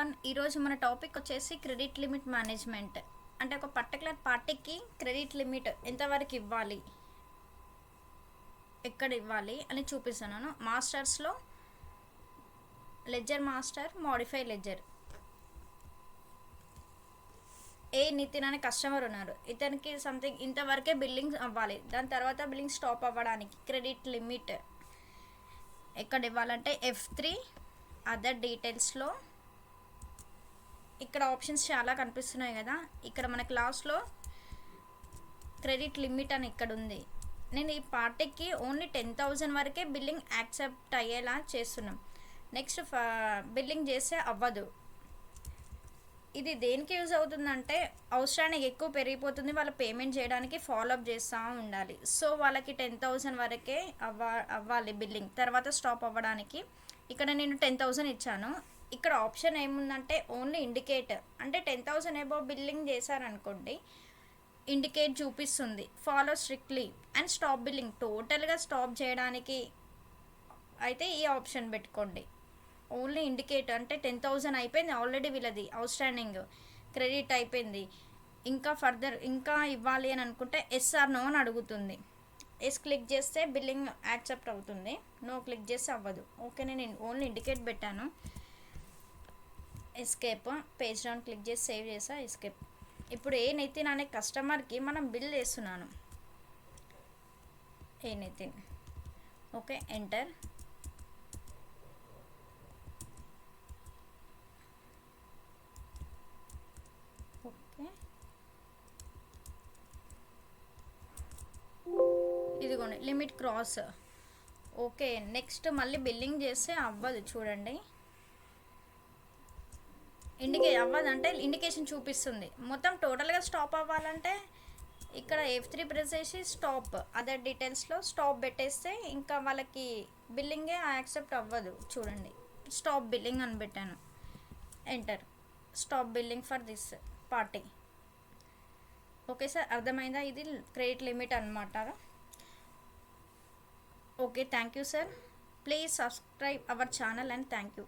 Everyone, ఈరోజు మన topic వచ్చేసి క్రెడిట్ లిమిట్ మేనేజ్మెంట్. అంటే ఒక పర్టికులర్ పార్టీకి క్రెడిట్ లిమిట్ ఎంతవరకు ఇవ్వాలి, ఎక్కడ ఇవ్వాలి అని చూపిస్తున్నాను. మాస్టర్స్లో లెడ్జర్ మాస్టర్, మోడిఫై లెడ్జర్. ఏ నితిన్ అనే కస్టమర్ ఉన్నారు, ఇతనికి సంథింగ్ ఇంతవరకే బిల్లింగ్ అవ్వాలి, దాని తర్వాత బిల్లింగ్ స్టాప్ అవ్వడానికి క్రెడిట్ లిమిట్ ఎక్కడ ఇవ్వాలంటే F3 అదర్ డీటెయిల్స్లో. ఇక్కడ ఆప్షన్స్ చాలా కనిపిస్తున్నాయి కదా, ఇక్కడ మన క్లాస్లో క్రెడిట్ లిమిట్ అని ఇక్కడ ఉంది. నేను ఈ పార్టీకి ఓన్లీ 10,000 వరకే బిల్లింగ్ యాక్సెప్ట్ అయ్యేలా చేస్తున్నాం. నెక్స్ట్ బిల్లింగ్ చేస్తే అవ్వదు. ఇది దేనికి యూజ్ అవుతుందంటే, అవసరానికి ఎక్కువ పెరిగిపోతుంది, వాళ్ళు పేమెంట్ చేయడానికి ఫాలోఅప్ చేస్తూ ఉండాలి. సో వాళ్ళకి 10,000 వరకే అవ్వాలి బిల్లింగ్, తర్వాత స్టాప్ అవ్వడానికి. ఇక్కడ నేను 10,000 ఇచ్చాను. ఇక్కడ ఆప్షన్ ఏముందంటే ఓన్లీ ఇండికేట్, అంటే 10,000 అబౌవ్ బిల్లింగ్ చేశారనుకోండి, ఇండికేట్ చూపిస్తుంది follow strictly and stop billing. టోటల్గా స్టాప్ చేయడానికి అయితే ఈ ఆప్షన్ పెట్టుకోండి. ఓన్లీ ఇండికేట్ అంటే 10,000 అయిపోయింది ఆల్రెడీ, వీళ్ళది అవుట్స్టాండింగ్ క్రెడిట్ అయిపోయింది, ఇంకా ఫర్దర్ ఇంకా ఇవ్వాలి అని అనుకుంటే ఎస్ ఆర్ నో అని అడుగుతుంది. ఎస్ క్లిక్ చేస్తే బిల్లింగ్ యాక్సెప్ట్ అవుతుంది, నో క్లిక్ చేస్తే అవ్వదు. ఓకే, నేను ఓన్లీ ఇండికేట్ పెట్టాను. ఎస్కేప్, పేజ్ డౌన్ క్లిక్ చేసి సేవ్ చేసా, ఎస్కేప్. ఇప్పుడు ఏ నితిన్ అనే కస్టమర్కి మనం బిల్ చేస్తున్నాను. ఏ నితిన్, ఓకే, ఎంటర్. ఓకే, ఇదిగోండి లిమిట్ క్రాస్. ఓకే, నెక్స్ట్ మళ్ళీ బిల్లింగ్ చేస్తే అవ్వదు. చూడండి, అవ్వదంటే ఇండికేషన్ చూపిస్తుంది. మొత్తం టోటల్గా స్టాప్ అవ్వాలంటే ఇక్కడ F3 ప్రెస్ చేసి స్టాప్, అదర్ డీటెయిల్స్లో స్టాప్ పెట్టేస్తే ఇంకా వాళ్ళకి బిల్లింగే యాక్సెప్ట్ అవ్వదు. చూడండి, స్టాప్ బిల్లింగ్ అని పెట్టాను, enter. Stop billing for this party. Okay sir, అర్థమైందా? ఇది క్రెడిట్ లిమిట్ అనమాట. Okay, thank you sir. Please subscribe our channel and thank you.